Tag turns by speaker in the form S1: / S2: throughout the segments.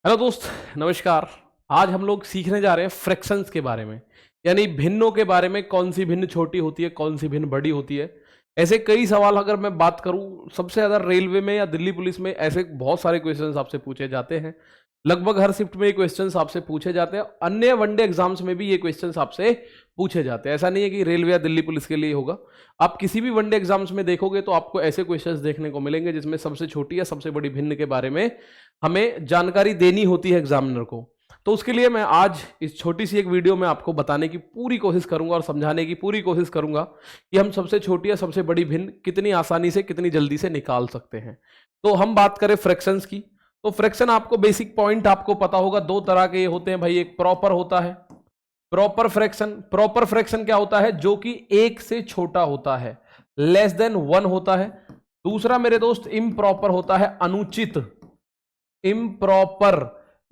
S1: Hello दोस्त, नमस्कार। आज हम लोग सीखने जा रहे हैं फ्रैक्शंस के बारे में, यानी भिन्नों के बारे में। कौन सी भिन्न छोटी होती है, कौन सी भिन्न बड़ी होती है। ऐसे कई सवाल अगर मैं बात करूं, सबसे ज़्यादा रेलवे में या दिल्ली पुलिस में ऐसे बहुत सारे क्वेश्चंस आपसे पूछे जाते हैं। लगभग हर शिफ्ट में ये क्वेश्चंस आपसे पूछे जाते हैं। अन्य वनडे एग्जाम्स में भी ये क्वेश्चंस आपसे पूछे जाते हैं। ऐसा नहीं है कि रेलवे या दिल्ली पुलिस के लिए होगा। आप किसी भी वनडे एग्जाम्स में देखोगे तो आपको ऐसे क्वेश्चंस देखने को मिलेंगे जिसमें सबसे छोटी या सबसे बड़ी भिन्न के बारे में हमें जानकारी देनी होती है एग्जामिनर को। तो उसके लिए मैं आज इस छोटी सी एक वीडियो में आपको बताने की पूरी कोशिश करूंगा और समझाने की पूरी कोशिश करूंगा कि हम सबसे छोटी या सबसे बड़ी भिन्न कितनी आसानी से, कितनी जल्दी से निकाल सकते हैं। तो हम बात करें फ्रैक्शंस की, तो फ्रैक्शन आपको बेसिक पॉइंट आपको पता होगा। दो तरह के होते हैं भाई, एक प्रॉपर होता है, प्रॉपर फ्रैक्शन। प्रॉपर फ्रैक्शन क्या होता है? जो कि एक से छोटा होता है, लेस देन वन होता है। दूसरा मेरे दोस्त इम्प्रॉपर होता है, अनुचित, इम्प्रॉपर,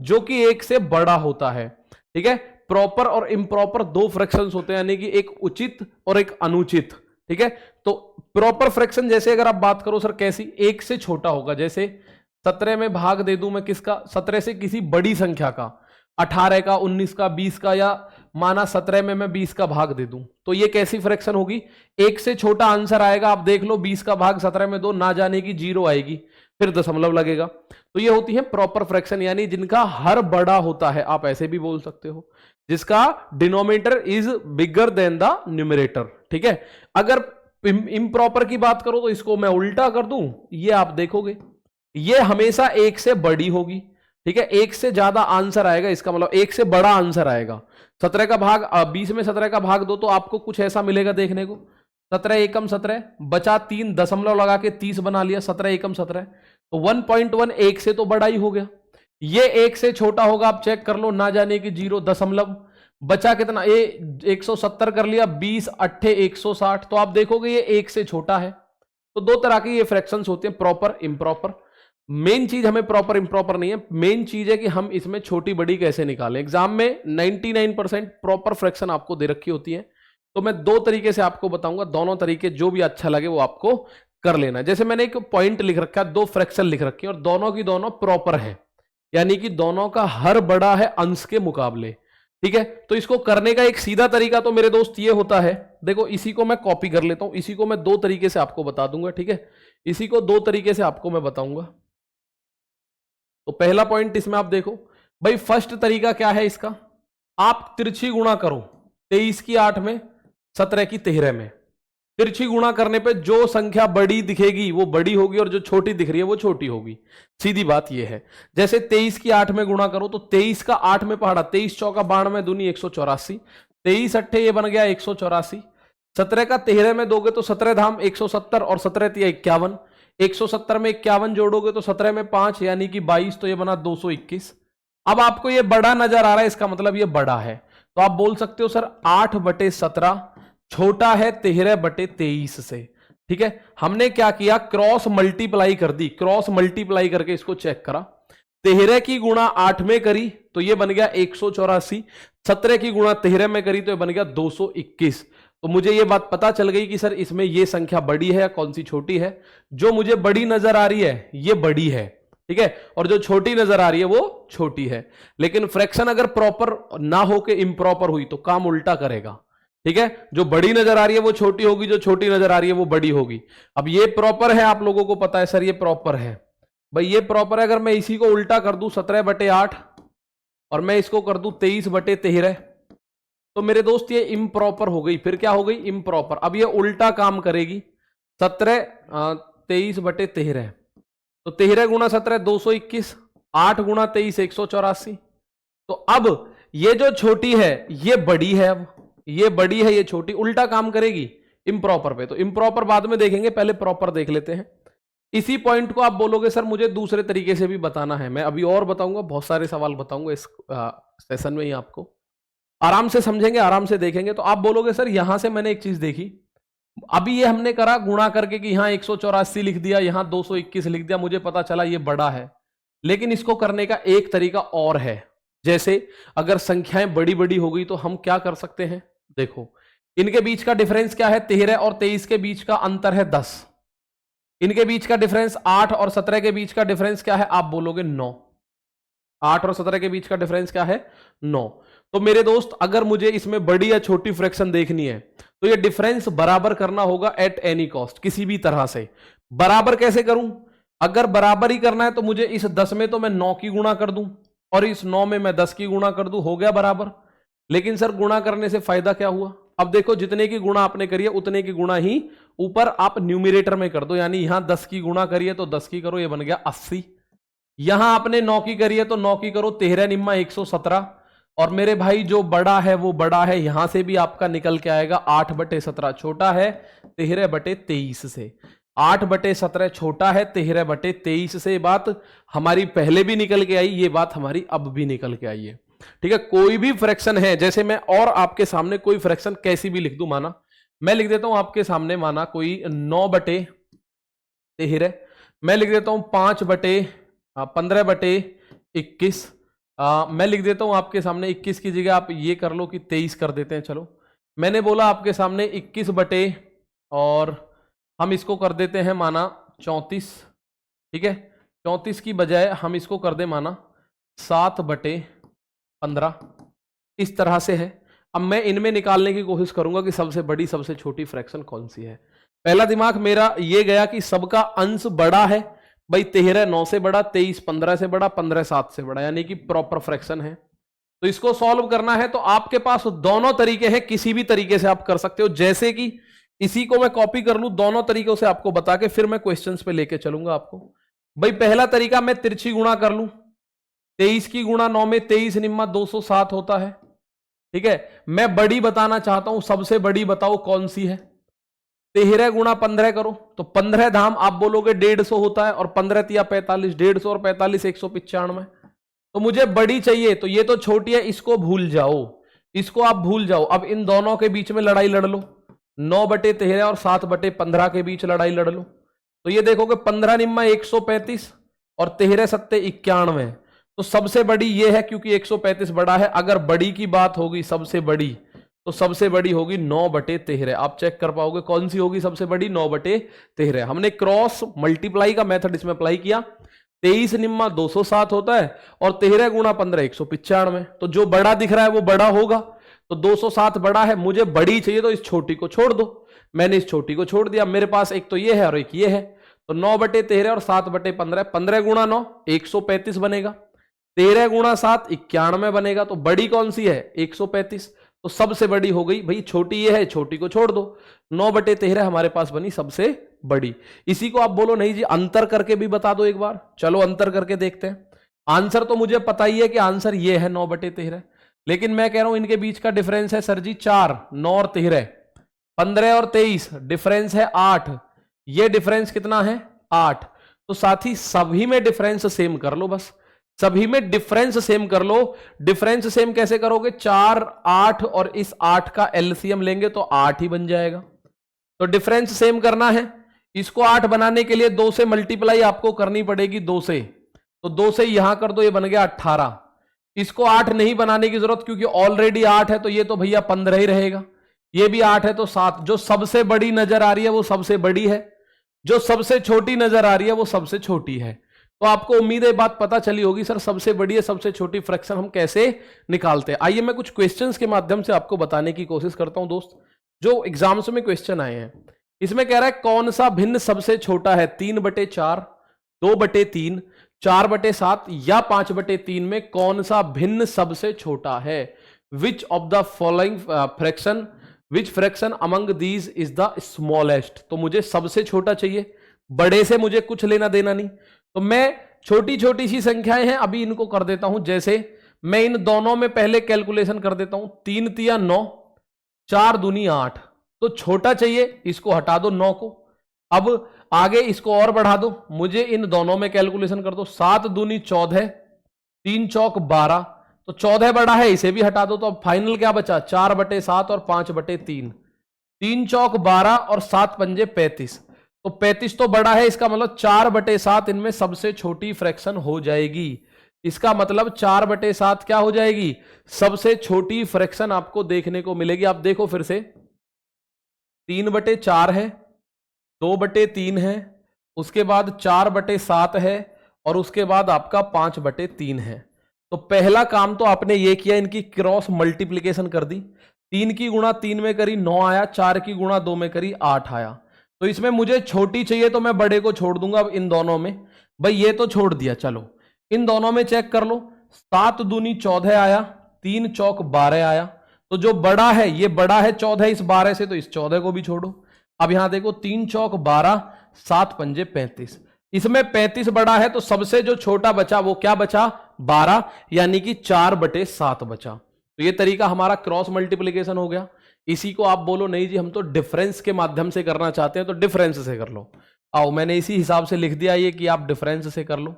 S1: जो कि एक से बड़ा होता है। ठीक है, प्रॉपर और इम्प्रॉपर दो फ्रैक्शंस होते हैं, यानी कि एक उचित और एक अनुचित। ठीक है, तो प्रॉपर फ्रैक्शन जैसे अगर आप बात करो सर कैसी, एक से छोटा होगा। जैसे 17 में भाग दे दूं मैं किसका? 17 से किसी बड़ी संख्या का, 18 का, 19 का, 20 का, या माना 17 में मैं 20 का भाग दे दूं, तो ये कैसी फ्रैक्शन होगी? एक से छोटा आंसर आएगा। आप देख लो, 20 का भाग 17 में दो, ना जाने की जीरो आएगी, फिर दशमलव लगेगा। तो ये होती है प्रॉपर फ्रैक्शन, यानी जिनका हर बड़ा होता है। आप ऐसे भी बोल सकते हो, जिसका denominator is bigger than the numerator. ठीक है, अगर इम्प्रॉपर की बात करो तो इसको मैं उल्टा कर दूं, ये आप देखोगे ये हमेशा एक से बड़ी होगी। ठीक है, एक से ज्यादा आंसर आएगा, इसका मतलब एक से बड़ा आंसर आएगा। 17 का भाग 20 में 17 का भाग दो तो आपको कुछ ऐसा मिलेगा देखने को, 17 एकम 17, बचा 3, दशमलव लगा के 30 बना लिया, 17 एकम 17, तो 1.1 एक से तो बड़ा ही हो गया। ये एक से छोटा होगा, आप चेक कर लो, ना जाने की जीरो, दशमलव, बचा कितना? ये 170 कर लिया, 20 अट्ठे 160, तो आप देखोगे ये एक से छोटा है। तो दो तरह की ये फ्रैक्शंस होते हैं, प्रॉपर, इम्प्रॉपर। मेन चीज हमें प्रॉपर इम्प्रॉपर नहीं है, मेन चीज है कि हम इसमें छोटी बड़ी कैसे निकालें। एग्जाम में 99% प्रॉपर फ्रैक्शन आपको दे रखी होती है, तो मैं दो तरीके से आपको बताऊंगा। दोनों तरीके जो भी अच्छा लगे वो आपको कर लेना। जैसे मैंने एक पॉइंट लिख रखा है, दो फ्रैक्शन लिख रखी है और दोनों की दोनों प्रॉपर है, यानी कि दोनों का हर बड़ा है अंश के मुकाबले। ठीक है, तो इसको करने का एक सीधा तरीका तो मेरे दोस्त ये होता है, देखो इसी को मैं कॉपी कर लेता हूं, इसी को मैं दो तरीके से आपको बता दूंगा। ठीक है, इसी को दो तरीके से आपको मैं बताऊंगा। तो पहला पॉइंट इसमें आप देखो भाई, फर्स्ट तरीका क्या है इसका? आप तिरछी गुणा करो, 23 की 8 में, 17 की 13 में। तिरछी गुणा करने पे जो संख्या बड़ी दिखेगी वो बड़ी होगी और जो छोटी दिख रही है वो छोटी होगी। सीधी बात ये है। जैसे 23 की 8 में गुणा करो तो 23 का 8 में पहाड़ा, 23 चौका 92 दूनी 184, 23 अट्ठे ये बन गया 184। 17 का 13 में दोगे तो 17 धाम 170 और 17 तिया 51, 170 में 51 जोड़ोगे तो 17 में 5 यानी कि 22, तो ये बना 221। अब आपको ये बड़ा नजर आ रहा है, इसका मतलब ये बड़ा है। तो आप बोल सकते हो सर 8/17 छोटा है 13/23 से। ठीक है, हमने क्या किया? क्रॉस मल्टीप्लाई कर दी, क्रॉस मल्टीप्लाई करके इसको चेक करा। 13 की गुणा 8 में करी तो ये बन गया 184, 17 की गुणा 13 में करी तो ये बन गया 221। तो मुझे ये बात पता चल गई कि सर इसमें ये संख्या बड़ी है या कौन सी छोटी है। जो मुझे बड़ी नजर आ रही है ये बड़ी है, ठीक है, और जो छोटी नजर आ रही है वो छोटी है। लेकिन फ्रैक्शन अगर प्रॉपर ना हो के इम्प्रॉपर हुई तो काम उल्टा करेगा। ठीक है, जो बड़ी नजर आ रही है वो छोटी होगी, जो छोटी नजर आ रही है वो बड़ी होगी। अब ये प्रॉपर है, आप लोगों को पता है सर ये प्रॉपर है। भाई ये प्रॉपर है, अगर मैं इसी को उल्टा कर दूं 17/8 और मैं इसको कर दूं 23/13, तो मेरे दोस्त ये इम्प्रॉपर हो गई। फिर क्या हो गई? इम्प्रॉपर। अब ये उल्टा काम करेगी, 23/13, तो 13 गुणा 17 221, 8 गुणा 23 184। तो अब ये जो छोटी है ये बड़ी है, अब ये बड़ी है ये छोटी, उल्टा काम करेगी इम्प्रॉपर पे। तो इम्प्रॉपर बाद में देखेंगे, पहले प्रॉपर देख लेते हैं। इसी पॉइंट को आप बोलोगे सर मुझे दूसरे तरीके से भी बताना है। मैं अभी और बताऊंगा, बहुत सारे सवाल बताऊंगा इस सेशन में ही, आपको आराम से समझेंगे, आराम से देखेंगे। तो आप बोलोगे सर यहां से मैंने एक चीज देखी, अभी ये हमने करा गुणा करके कि यहां 184 लिख दिया, यहां 221 लिख दिया, मुझे पता चला ये बड़ा है। लेकिन इसको करने का एक तरीका और है। जैसे अगर संख्याएं बड़ी बड़ी हो गई तो हम क्या कर सकते हैं? देखो इनके बीच का डिफरेंस क्या है? 13 और 23 के बीच का अंतर है 10। इनके बीच का डिफरेंस 8 और 17 के बीच का डिफरेंस क्या है? आप बोलोगे 9। 8 और 17 के बीच का डिफरेंस क्या है? 9। तो मेरे दोस्त, अगर मुझे इसमें बड़ी या छोटी फ्रैक्शन देखनी है तो ये डिफरेंस बराबर करना होगा एट एनी कॉस्ट, किसी भी तरह से। बराबर कैसे करूं? अगर बराबर ही करना है तो मुझे इस 10 में तो मैं 9 की गुणा कर दूं और इस 9 में मैं 10 की गुणा कर दूं, हो गया बराबर। लेकिन सर गुणा करने से फायदा क्या हुआ? अब देखो, जितने की गुणा आपने करी है उतने की गुणा ही ऊपर आप न्यूमिरेटर में कर दो, यानी यहां 10 की गुणा करिए तो 10 की करो, ये बन गया 80। यहां आपने 9 की करी है तो 9 की करो, 13 निम्मा 117। और मेरे भाई जो बड़ा है वो बड़ा है, यहां से भी आपका निकल के आएगा 8/17 छोटा है 13/23 से। 8/17 छोटा है 13/23 से। बात हमारी पहले भी निकल के आई, ये बात हमारी अब भी निकल के आई है। ठीक है, कोई भी फ्रैक्शन है, जैसे मैं और आपके सामने कोई फ्रैक्शन कैसी भी लिख दूं, माना मैं लिख देता हूं आपके सामने, माना कोई 9/13, मैं लिख देता हूं 15/21, मैं लिख देता हूं आपके सामने 21 की जगह आप ये कर लो कि 23 कर देते हैं। चलो, मैंने बोला आपके सामने 21 बटे, और हम इसको कर देते हैं माना 34। ठीक है, 34 की बजाय हम इसको कर दे माना 7/15। इस तरह से है। अब मैं इनमें निकालने की कोशिश करूंगा कि सबसे बड़ी सबसे छोटी फ्रैक्शन कौन सी है। पहला दिमाग मेरा ये गया कि सबका अंश बड़ा है, भाई 13 9 से बड़ा, 23 15 से बड़ा, 15 7 से बड़ा, यानी कि प्रॉपर फ्रैक्शन है। तो इसको सॉल्व करना है तो आपके पास दोनों तरीके हैं, किसी भी तरीके से आप कर सकते हो। जैसे कि इसी को मैं कॉपी कर लूं, दोनों तरीकों से आपको बता के फिर मैं क्वेश्चंस पे लेके चलूंगा आपको। भाई पहला तरीका, मैं तिरछी गुणा कर लूं, 23 की गुणा 9 में 23 निम्मा 207 होता है। ठीक है, मैं बड़ी बताना चाहता हूं, सबसे बड़ी बताओ कौन सी है। 13 गुणा 15 करो तो 15 धाम आप बोलोगे 150 होता है, और 15 तिया 45, 150 और 45 195। तो मुझे बड़ी चाहिए, तो ये तो छोटी है, इसको भूल जाओ, इसको आप भूल जाओ। अब इन दोनों के बीच में लड़ाई लड़ लो, 9/13 और 7/15 के बीच लड़ाई लड़ लो। तो ये देखोगे 15 निम्मा 135 और 13 सत्ते 91। तो सबसे बड़ी ये है, क्योंकि 135 बड़ा है। अगर बड़ी की बात होगी सबसे बड़ी, तो सबसे बड़ी होगी 9/13। आप चेक कर पाओगे कौन सी होगी सबसे बड़ी, 9/13। हमने क्रॉस मल्टीप्लाई का मेथड इसमें अप्लाई किया। 23 निम्मा 207 होता है और 13 गुणा 15 195। तो जो बड़ा दिख रहा है वो बड़ा होगा, तो 207 बड़ा है, मुझे बड़ी चाहिए तो इस छोटी को छोड़ दो। मैंने इस छोटी को छोड़ दिया, मेरे पास एक तो ये है और एक ये है। तो 9/13 और 7/15, 15 गुणा 9 135 बनेगा, 13 गुणा 7 91 बनेगा। तो बड़ी कौन सी है, 135। तो सबसे बड़ी हो गई भाई, छोटी ये है, छोटी को छोड़ दो। 9/13 हमारे पास बनी सबसे बड़ी। इसी को आप बोलो नहीं जी अंतर करके भी बता दो एक बार। चलो अंतर करके देखते हैं। आंसर तो मुझे पता ही है कि आंसर ये है 9/13, लेकिन मैं कह रहा हूं इनके बीच का डिफरेंस है सर जी 4, 9 और 13, 15 और 23 डिफरेंस है 8। ये डिफरेंस कितना है, 8। तो साथ ही सभी में डिफरेंस सेम कर लो, बस सभी में डिफरेंस सेम कर लो। डिफरेंस सेम कैसे करोगे, 4 8 और इस 8 का एलसीएम लेंगे तो 8 ही बन जाएगा। तो डिफरेंस सेम करना है, इसको 8 बनाने के लिए 2 से मल्टीप्लाई आपको करनी पड़ेगी, 2 से। तो 2 से यहां कर दो, ये बन गया 18। इसको 8 नहीं बनाने की जरूरत, क्योंकि ऑलरेडी 8 है, तो ये तो भैया 15 ही रहेगा। ये भी 8 है तो 7। जो सबसे बड़ी नजर आ रही है वो सबसे बड़ी है, जो सबसे छोटी नजर आ रही है वो सबसे छोटी है। तो आपको उम्मीद है बात पता चली होगी सर सबसे बड़ी है सबसे छोटी फ्रैक्शन हम कैसे निकालते हैं। आइए मैं कुछ क्वेश्चंस के माध्यम से आपको बताने की कोशिश करता हूं दोस्त, जो एग्जाम्स में क्वेश्चन आए हैं। इसमें कह रहा है कौन सा भिन्न सबसे छोटा है, 3/4, 2/3, 4/7 या 5/3 में कौन सा भिन्न सबसे छोटा है। Which of the following fraction, which fraction among these is the smallest. तो मुझे सबसे छोटा चाहिए, बड़े से मुझे कुछ लेना देना नहीं। तो मैं छोटी छोटी सी संख्याएं हैं, अभी इनको कर देता हूं। जैसे मैं इन दोनों में पहले कैलकुलेशन कर देता हूं, 3 तिया 9, 4 दूनी 8। तो छोटा चाहिए, इसको हटा दो 9 को। अब आगे इसको और बढ़ा दो, मुझे इन दोनों में कैलकुलेशन कर दो, 7 दूनी 14, 3 चौक 12। तो 14 बड़ा है, इसे भी हटा दो। तो अब फाइनल क्या बचा, 4/7 और 5/3, 3 चौक 12 और 7 पंजे 35। तो 35 तो बड़ा है, इसका मतलब 4/7 इनमें सबसे छोटी फ्रैक्शन हो जाएगी। इसका मतलब 4/7 क्या हो जाएगी, सबसे छोटी फ्रैक्शन आपको देखने को मिलेगी। आप देखो फिर से, 3/4 है, 2/3 है, उसके बाद 4/7 है और उसके बाद आपका 5/3 है। तो पहला काम तो आपने ये किया, इनकी क्रॉस मल्टीप्लीकेशन कर दी। 3 की गुणा 3 में करी 9 आया, 4 की गुणा 2 में करी 8 आया। तो इसमें मुझे छोटी चाहिए तो मैं बड़े को छोड़ दूंगा। अब इन दोनों में भाई ये तो छोड़ दिया, चलो इन दोनों में चेक कर लो। 7 दूनी 14 आया, 3 चौक 12 आया। तो जो बड़ा है ये बड़ा है 14 इस 12 से, तो इस 14 को भी छोड़ो। अब यहां देखो 3 चौक 12, 7 पंजे 35। इसमें 35 बड़ा है तो सबसे जो छोटा बचा वो क्या बचा, 12, यानी कि 4/7 बचा। तो ये तरीका हमारा क्रॉस मल्टीप्लीकेशन हो गया। इसी को आप बोलो नहीं जी हम तो डिफरेंस के माध्यम से करना चाहते हैं, तो डिफरेंस से कर लो। आओ मैंने इसी हिसाब से लिख दिया ये कि आप डिफरेंस से कर लो।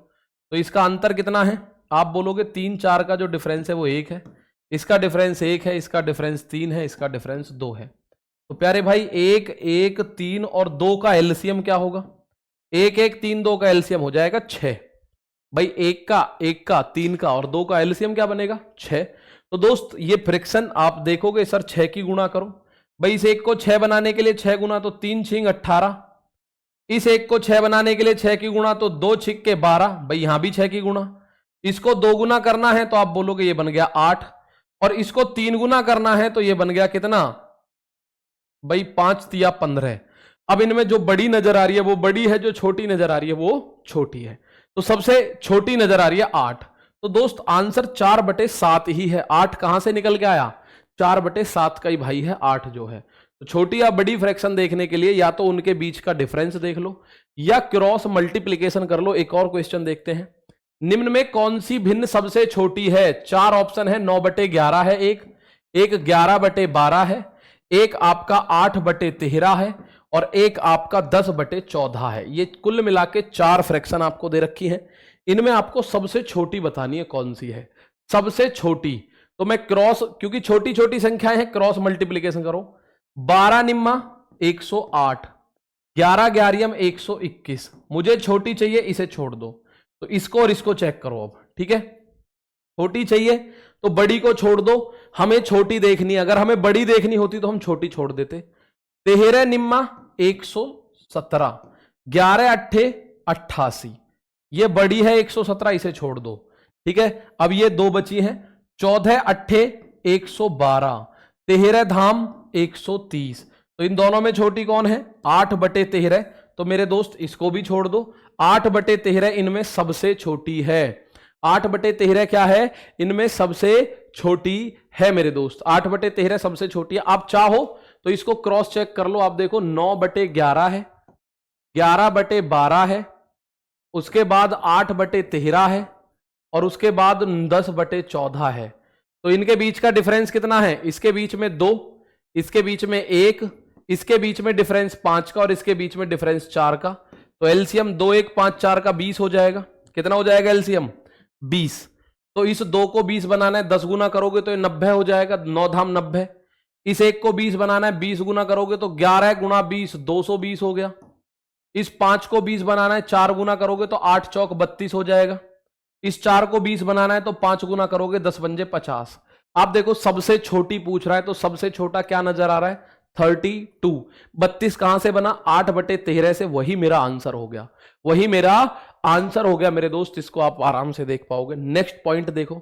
S1: तो इसका अंतर कितना है, आप बोलोगे 3 4 का जो डिफरेंस है वो 1 है, इसका डिफरेंस 1 है, इसका डिफरेंस 3 है, इसका डिफरेंस 2 है। तो प्यारे भाई 1 1 3 और 2 का एलसीएम क्या होगा, 1 1 3 2 का एलसीएम हो जाएगा 6। भाई 1 का 3 का और 2 का एलसीएम क्या बनेगा 6। तो दोस्त ये फ्रिक्शन आप देखोगे सर 6 की गुणा करो। भाई इस 1 को 6 बनाने के लिए 6 गुना तो 3 6 18, इस 1 को 6 बनाने के लिए 6 की गुणा तो 2 6 के 12, भाई यहां भी 6 की गुणा। इसको 2 गुना करना है तो आप बोलोगे ये बन गया 8, और इसको 3 गुना करना है तो ये बन गया कितना भाई 5 तिया 15। अब इनमें जो बड़ी नजर आ रही है वो बड़ी है, जो छोटी नजर आ रही है वो छोटी है। तो सबसे छोटी नजर आ रही है 8। तो दोस्त आंसर 4/7 ही है। 8 कहां से निकल के आया, 4/7 का ही भाई है 8 जो है। तो छोटी या बड़ी फ्रैक्शन देखने के लिए या तो उनके बीच का डिफरेंस देख लो या क्रॉस मल्टीप्लीकेशन कर लो। एक और क्वेश्चन देखते हैं, निम्न में कौन सी भिन्न सबसे छोटी है। 4 ऑप्शन है, 9/11 है, एक 11/12 है, एक आपका 8/13 है, और एक आपका 10/14 है। ये कुल मिला के 4 फ्रैक्शन आपको दे रखी है। इनमें आपको सबसे छोटी बतानी है कौन सी है सबसे छोटी। तो मैं क्रॉस, क्योंकि छोटी छोटी संख्याएं हैं, क्रॉस मल्टीप्लीकेशन करो। 12 निम्मा 108, 11 ग्यारहम 121। मुझे छोटी चाहिए, इसे छोड़ दो। तो इसको और इसको चेक करो अब, ठीक है। छोटी चाहिए तो बड़ी को छोड़ दो, हमें छोटी देखनी है। अगर हमें बड़ी देखनी होती तो हम छोटी छोड़ देते। 13 निम्मा 117, 11 अट्ठे 88, ये बड़ी है 117, इसे छोड़ दो, ठीक है। अब ये 2 बची हैं, 14 अट्ठे 112, 13 धाम 130। तो इन दोनों में छोटी कौन है, 8/13। तो मेरे दोस्त इसको भी छोड़ दो। 8/13 इनमें सबसे छोटी है। 8/13 क्या है, इनमें सबसे छोटी है मेरे दोस्त। 8/13 सबसे छोटी है। आप चाहो तो इसको क्रॉस चेक कर लो। आप देखो 9/11 है, 11/12 है, उसके बाद 8/13 है, और उसके बाद 10/14 है। तो इनके बीच का डिफरेंस कितना है, इसके बीच में 2, इसके बीच में 1, इसके बीच में डिफरेंस 5 का, और इसके बीच में डिफरेंस 4 का। तो एलसीएम 2 1 5 4 का 20 हो जाएगा। कितना हो जाएगा एलसीएम 20। तो इस 2 को 20 बनाना है, 10 गुना करोगे तो ये 90 हो जाएगा, 9 धाम 90। इस 1 को 20 बनाना है, 20 गुना करोगे तो 11 गुना 20 220 हो गया। इस 5 को 20 बनाना है, 4 गुना करोगे तो 8 चौक 32 हो जाएगा। इस 4 को 20 बनाना है तो 5 गुना करोगे 10 पंजे 50। आप देखो सबसे छोटी पूछ रहा है, तो सबसे छोटा क्या नजर आ रहा है 32। 32 कहां से बना, 8/13 से। वही मेरा आंसर हो गया, वही मेरा आंसर हो गया मेरे दोस्त। इसको आप आराम से देख पाओगे। नेक्स्ट पॉइंट देखो,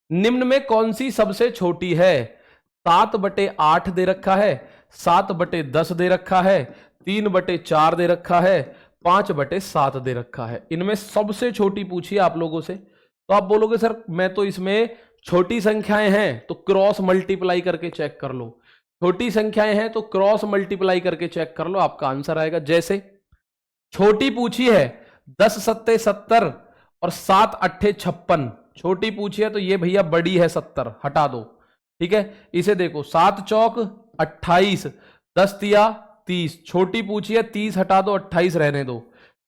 S1: निम्न में कौन सी सबसे छोटी है। 7/8 दे रखा है, 7/10 दे रखा है, 3/4 दे रखा है, 5/7 दे रखा है। इनमें सबसे छोटी पूछी आप लोगों से। तो आप बोलोगे सर मैं तो इसमें छोटी संख्याएं हैं तो क्रॉस मल्टीप्लाई करके चेक कर लो। छोटी संख्याएं हैं तो क्रॉस मल्टीप्लाई करके चेक कर लो, आपका आंसर आएगा। जैसे छोटी पूछी है 10 सत्ते 70 और 7 अट्ठे 56, छोटी पूछी है तो ये भैया बड़ी है 70, हटा दो, ठीक है। इसे देखो 7 चौक 28, 10 तिया 30, छोटी पूछी है 30 हटा दो 28 रहने दो,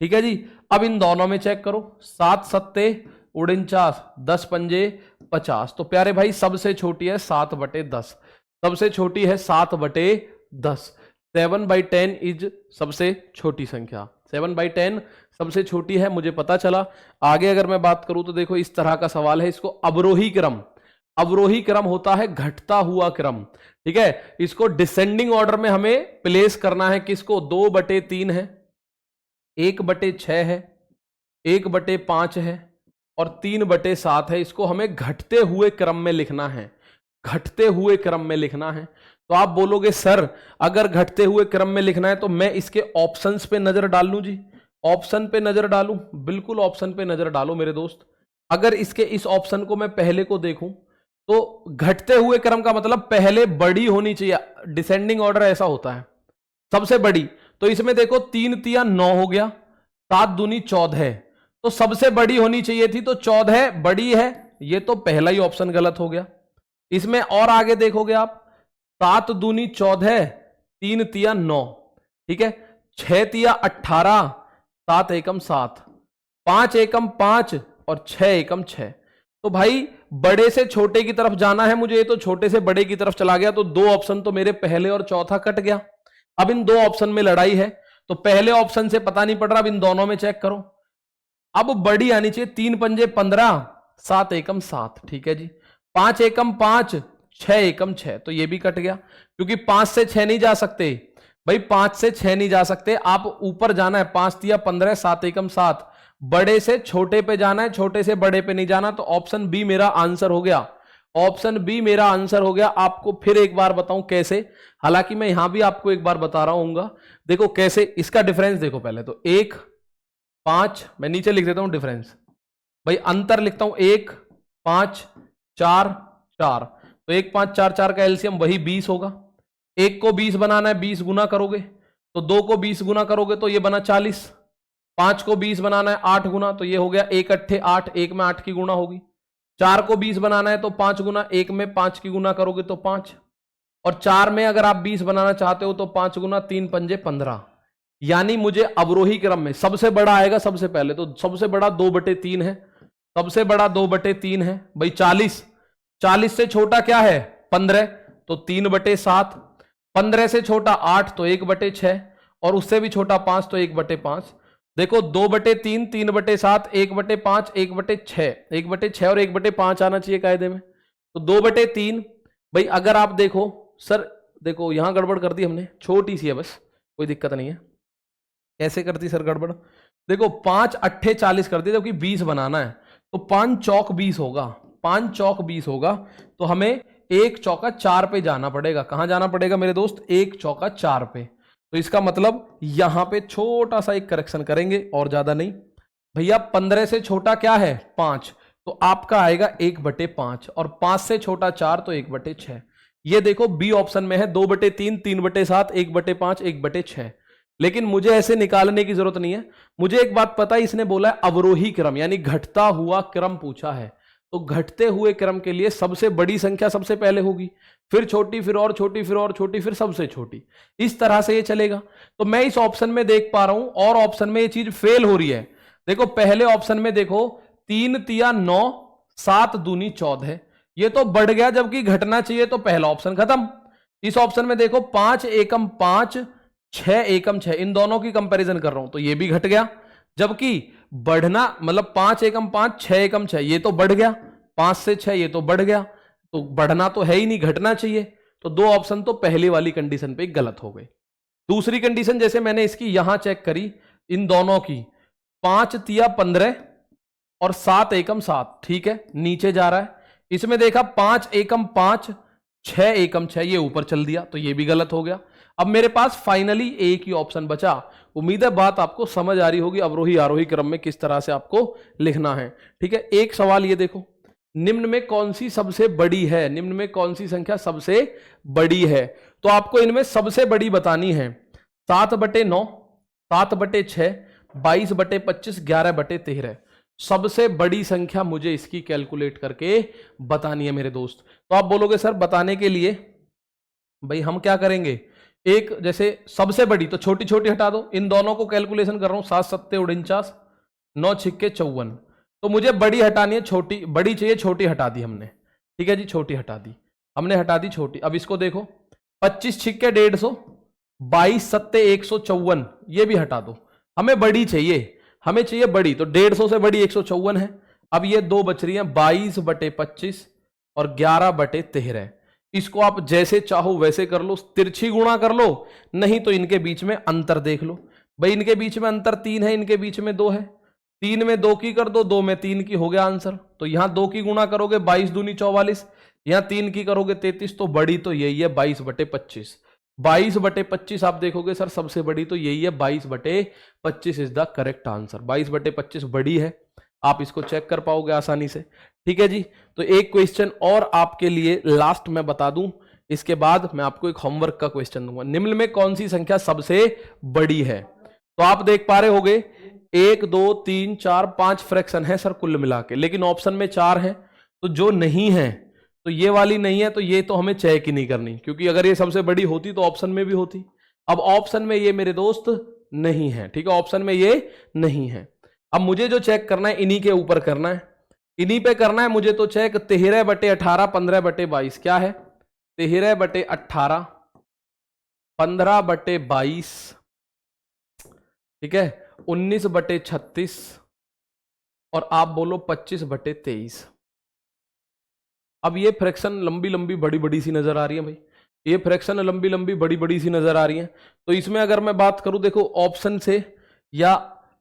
S1: ठीक है जी। अब इन दोनों में चेक करो, 7 सत्ते 49, 10 पंजे 50। तो प्यारे भाई सबसे छोटी है 7/10, सबसे छोटी है 7/10। 7/10 इज सबसे छोटी संख्या, 7/10 सबसे छोटी है, मुझे पता चला। आगे अगर मैं बात करूं तो देखो इस तरह का सवाल है, इसको अवरोही क्रम, अवरोही क्रम होता है घटता हुआ क्रम, ठीक है। इसको डिसेंडिंग ऑर्डर में हमें प्लेस करना है। किसको, 2/3 है, 1/6 है, 1/5 है, और 3/7 है। इसको हमें घटते हुए क्रम में लिखना है, घटते हुए क्रम में लिखना है। तो आप बोलोगे सर अगर घटते हुए क्रम में लिखना है तो मैं इसके ऑप्शंस पे नजर डाल लूं जी, ऑप्शन पे नजर डालूं? बिल्कुल ऑप्शन पे नजर डालो मेरे दोस्त। अगर इसके इस ऑप्शन को मैं पहले को देखूं तो घटते हुए क्रम का मतलब पहले बड़ी होनी चाहिए, डिसेंडिंग ऑर्डर ऐसा होता है, सबसे बड़ी। तो इसमें देखो 3 तिया 9 हो गया, 7 दूनी 14, तो सबसे बड़ी होनी चाहिए थी, तो 14 बड़ी है, ये तो पहला ही ऑप्शन गलत हो गया। इसमें और आगे देखोगे आप, 7 दूनी 14, 3 तिया 9, ठीक है, 6 तिया 18, 7 एकम 7, 5 एकम 5 और 6 एकम 6। तो भाई बड़े से छोटे की तरफ जाना है मुझे, ये तो छोटे से बड़े की तरफ चला गया, तो 2 ऑप्शन तो मेरे पहले और चौथा कट गया। अब इन 2 ऑप्शन में लड़ाई है, तो पहले ऑप्शन से पता नहीं पड़ रहा, अब इन दोनों में चेक करो। अब बड़ी आनी चाहिए, 3 पंजे 15, 7 एकम 7, ठीक है जी, 5 एकम 5, 6 एकम 6, तो ये भी कट गया, क्योंकि 5 से 6 नहीं जा सकते भाई, 5 से 6 नहीं जा सकते, आप ऊपर जाना है, 5 तिया 15, 7 एकम 7, बड़े से छोटे पे जाना है, छोटे से बड़े पे नहीं जाना। तो ऑप्शन बी मेरा आंसर हो गया, ऑप्शन बी मेरा आंसर हो गया। आपको फिर एक बार बताऊं कैसे, हालांकि मैं यहां भी आपको एक बार बता रहा हूं, देखो कैसे इसका डिफरेंस देखो। पहले तो 1 5, मैं नीचे लिख देता हूं डिफरेंस, भाई अंतर लिखता हूं, 1 5 4 4, तो 1 5 4 4 का एलसीएम वही 20 होगा। 1 को 20 बनाना है, 20 गुना करोगे, तो 2 को 20 गुना करोगे तो ये बना 40, 5 को 20 बनाना है 8 गुना, तो ये हो गया 1 अट्ठे 8, 1 में 8 की गुना होगी। 4 को 20 बनाना है तो 5 गुना, 1 में 5 की गुना करोगे तो 5, और 4 में अगर आप 20 बनाना चाहते हो तो 5 गुना 3 पंजे 15। यानी मुझे अवरोही क्रम में सबसे बड़ा आएगा सबसे पहले, तो सबसे बड़ा 2/3 है, सबसे बड़ा 2/3 है भाई। 40, 40 से छोटा क्या है 15, तो 3/7, 15 से छोटा 8 तो 1/6, और उससे भी छोटा 5 तो 1/5। देखो 2/3, 3/7, 1/5, 1/6, 1/6 और 1/5 आना चाहिए कायदे में, तो 2/3 भाई। अगर आप देखो सर, देखो यहां गड़बड़ कर दी हमने, छोटी सी है बस, कोई दिक्कत नहीं है। कैसे करती सर गड़बड़, देखो 5 अट्ठे 40 कर दिया, जबकि 20 बनाना है, तो 5 चौक 20 होगा, 5 चौक 20 होगा, तो हमें 1 चौका 4 पे जाना पड़ेगा। कहां जाना पड़ेगा मेरे दोस्त, 1 चौका 4 पे। तो इसका मतलब यहां पे छोटा सा एक करेक्शन करेंगे और ज्यादा नहीं। भैया 15 से छोटा क्या है 5, तो आपका आएगा 1/5, और 5 से छोटा 4 तो 1/6। ये देखो बी ऑप्शन में है 2/3, 3/7, 1/5, 1/6। लेकिन मुझे ऐसे निकालने की जरूरत नहीं है, मुझे एक बात पता है, इसने बोला है अवरोही क्रम, यानी घटता हुआ क्रम पूछा है। तो घटते हुए क्रम के लिए सबसे बड़ी संख्या सबसे पहले होगी, फिर छोटी, फिर और छोटी, फिर और छोटी, फिर सबसे छोटी, इस तरह से ये चलेगा। तो मैं इस ऑप्शन में देख पा रहा हूं, और ऑप्शन में ये चीज फेल हो रही है। देखो पहले ऑप्शन में देखो 3 तिया 9, 7 दूनी 14, ये तो बढ़ गया, जबकि घटना चाहिए, तो पहला ऑप्शन खत्म। इस ऑप्शन में देखो 5 एकम 5, 6 एकम 6, इन दोनों की कंपैरिजन कर रहा हूं, तो ये भी घट गया, जबकि बढ़ना मतलब 5 एकम 5, 6 एकम 6, ये तो बढ़ गया, 5 से 6 ये तो बढ़ गया, तो बढ़ना तो है ही नहीं, घटना चाहिए। तो 2 ऑप्शन तो पहले वाली कंडीशन पे गलत हो गए। दूसरी कंडीशन जैसे मैंने इसकी यहां चेक करी, इन दोनों की 5 तिया 15 और 7 एकम 7, ठीक है, नीचे जा रहा है। इसमें देखा 5 एकम 5, 6 एकम 6, ये ऊपर चल दिया, तो ये भी गलत हो गया। अब मेरे पास फाइनली एक ही ऑप्शन बचा। उम्मीद है बात आपको समझ आ रही होगी, अवरोही आरोही क्रम में किस तरह से आपको लिखना है, ठीक है। एक सवाल ये देखो, निम्न में कौन सी सबसे बड़ी है, निम्न में कौन सी संख्या सबसे बड़ी है, तो आपको इनमें सबसे बड़ी बतानी है। 7/9, 7/6, 22/25, 11/13, सबसे बड़ी संख्या मुझे इसकी कैलकुलेट करके बतानी है मेरे दोस्त। तो आप बोलोगे सर बताने के लिए भाई हम क्या करेंगे, एक जैसे सबसे बड़ी तो छोटी छोटी हटा दो, इन दोनों को कैलकुलेशन कर रहा हूं, 7 सत्ते 49, 9 छिक्के 54, तो मुझे बड़ी हटानी है, छोटी बड़ी चाहिए, छोटी हटा दी हमने, ठीक है जी, छोटी हटा दी हमने, हटा दी छोटी। अब इसको देखो 25 छिक्के 150, 22 सत्ते 154, ये भी हटा दो, हमें बड़ी चाहिए, हमें चाहिए बड़ी, तो 150 से बड़ी 154 है। अब ये 2 बच रही है, 22/25 और 11/13, इसको आप जैसे चाहो वैसे कर लो, तिरछी गुणा कर लो, नहीं तो इनके बीच में अंतर देख लो। भाई इनके बीच में अंतर 3 है, इनके बीच में 2 है, 3 में 2 की कर दो, 2 में 3 की, हो गया आंसर। तो यहां 2 की गुणा करोगे 22 दूनी 44, यहां 3 की करोगे 33, तो बड़ी तो यही है 22/25। 22/25 आप देखोगे सर सबसे बड़ी तो यही है, 22/25 इज द करेक्ट आंसर। 22/25 बड़ी है, आप इसको चेक कर पाओगे आसानी से। ठीक है जी, तो एक क्वेश्चन और आपके लिए लास्ट में बता दूं, इसके बाद मैं आपको एक होमवर्क का क्वेश्चन दूंगा। निम्न में कौन सी संख्या सबसे बड़ी है? तो आप देख पा रहे होगे 1 2 3 4 5 फ्रैक्शन है सर कुल मिला के, लेकिन ऑप्शन में 4 है, तो जो नहीं है तो ये वाली नहीं है, तो ये तो हमें चेक ही नहीं करनी, क्योंकि अगर ये सबसे बड़ी होती तो ऑप्शन में भी होती। अब ऑप्शन में ये मेरे दोस्त नहीं है, ठीक है, ऑप्शन में ये नहीं है। अब मुझे जो चेक करना है इन्हीं के ऊपर करना है, इन्हीं पे करना है मुझे तो चेक। 13/18 15/22 क्या है? 13/18 15/22, ठीक है, 19/36 और आप बोलो 25/23। अब ये फ्रैक्शन लंबी लंबी बड़ी बड़ी सी नजर आ रही है भाई, ये फ्रैक्शन लंबी लंबी बड़ी बड़ी सी नजर आ रही है। तो इसमें अगर मैं बात करूं, देखो ऑप्शन से या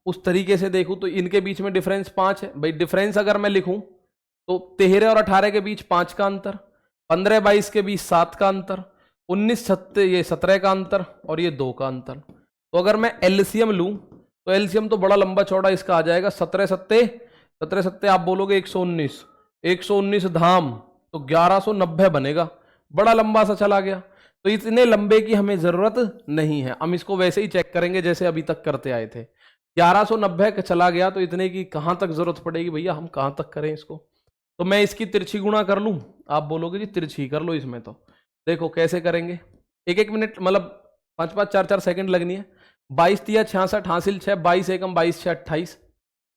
S1: उस तरीके से देखूं तो इनके बीच में डिफरेंस 5 है भाई। डिफरेंस अगर मैं लिखूं तो 13 और 18 के बीच 5 का अंतर, 15-22 के बीच 7 का अंतर, 19-17 का अंतर और ये 2 का अंतर। तो अगर मैं एलसीएम लूं तो एलसीएम तो बड़ा लंबा चौड़ा इसका आ जाएगा, 17 आप बोलोगे 119, 119 धाम तो 1190 बनेगा, बड़ा लंबा सा चला गया। तो इतने लंबे की हमें जरूरत नहीं है, हम इसको वैसे ही चेक करेंगे जैसे अभी तक करते आए थे। 1190 का चला गया तो इतने की कहां तक जरूरत पड़ेगी भैया, हम कहां तक करें इसको? तो मैं इसकी तिरछी गुणा कर लूं, आप बोलोगे जी तिरछी कर लो इसमें, तो देखो कैसे करेंगे। 1-1 मिनट मतलब 5-5 4-4 सेकंड लगनी है। 22-3 66 हासिल 6, 22 एकम 22 6 28,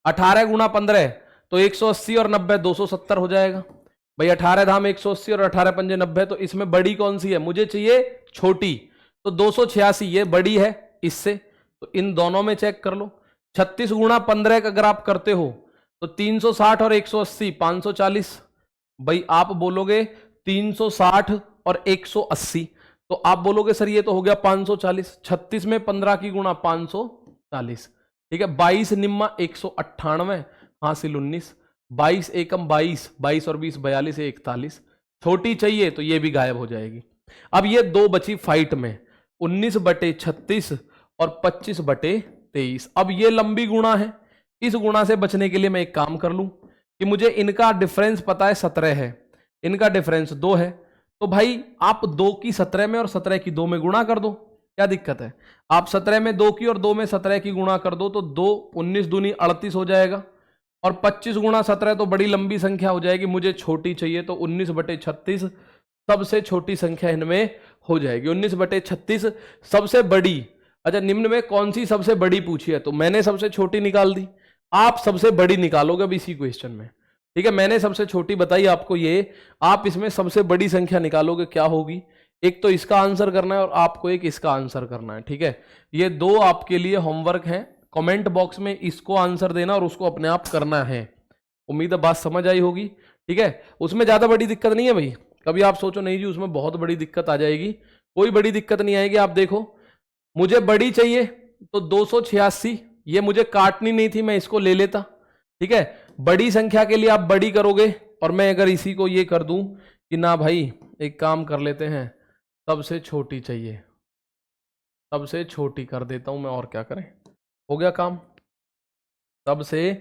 S1: 18 गुणा 15 तो 180 और 90 270 हो जाएगा भाई। 18 धाम 180 और 18 पंजे 90, तो इसमें बड़ी कौन सी है? मुझे चाहिए छोटी, तो 286 ये बड़ी है इससे, तो इन दोनों में चेक कर लो। 36 गुणा 15 अगर आप करते हो तो 360 और 180 540 भाई। आप बोलोगे 360 और 180, तो आप बोलोगे सर ये तो हो गया 540। 36 में 15 की गुणा 540, ठीक है। 22 निम्मा 198 हासिल 19, 22 एकम 22, 22 और 20 42 41, छोटी चाहिए तो ये भी गायब हो जाएगी। अब ये दो बची फाइट में, 19/36 और 25/23। अब ये लंबी गुणा है, इस गुणा से बचने के लिए मैं एक काम कर लूं कि मुझे इनका डिफरेंस पता है 17 है, इनका डिफरेंस 2 है, तो भाई आप 2 की 17 में और 17 की 2 में गुणा कर दो, क्या दिक्कत है? आप 17 में 2 की और 2 में 17 की गुणा कर दो, तो 2 19 दूनी 38 हो जाएगा, और 25 गुणा 17 तो बड़ी लंबी संख्या हो जाएगी, मुझे छोटी चाहिए, तो 19/36 सबसे छोटी संख्या इनमें हो जाएगी। 19/36 सबसे बड़ी। अच्छा, निम्न में कौन सी सबसे बड़ी पूछी है, तो मैंने सबसे छोटी निकाल दी, आप सबसे बड़ी निकालोगे अब इसी क्वेश्चन में, ठीक है। मैंने सबसे छोटी बताई आपको ये, आप इसमें सबसे बड़ी संख्या निकालोगे, क्या होगी? एक तो इसका आंसर करना है और आपको एक इसका आंसर करना है, ठीक है। ये दो आपके लिए होमवर्क है, कमेंट बॉक्स में इसको आंसर देना और उसको अपने आप करना है। उम्मीद है बात समझ आई होगी, ठीक है। उसमें ज्यादा बड़ी दिक्कत नहीं है भाई, कभी आप सोचो नहीं जी उसमें बहुत बड़ी दिक्कत आ जाएगी, कोई बड़ी दिक्कत नहीं आएगी। आप देखो, मुझे बड़ी चाहिए तो 286, ये मुझे काटनी नहीं थी, मैं इसको ले लेता, ठीक है। बड़ी संख्या के लिए आप बड़ी करोगे, और मैं अगर इसी को ये कर दूं कि ना भाई एक काम कर लेते हैं, सबसे छोटी चाहिए, सबसे छोटी कर देता हूं मैं, और क्या करें, हो गया काम, सबसे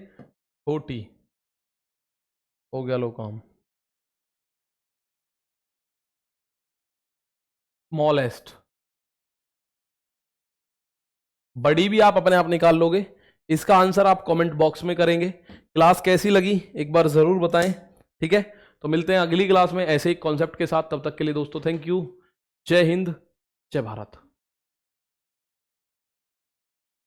S1: छोटी हो गया, लो काम, स्मॉलेस्ट। बड़ी भी आप अपने आप निकाल लोगे, इसका आंसर आप कमेंट बॉक्स में करेंगे। क्लास कैसी लगी एक बार जरूर बताएं, ठीक है। तो मिलते हैं अगली क्लास में ऐसे ही कॉन्सेप्ट के साथ, तब तक के लिए दोस्तों थैंक यू, जय हिंद, जय भारत।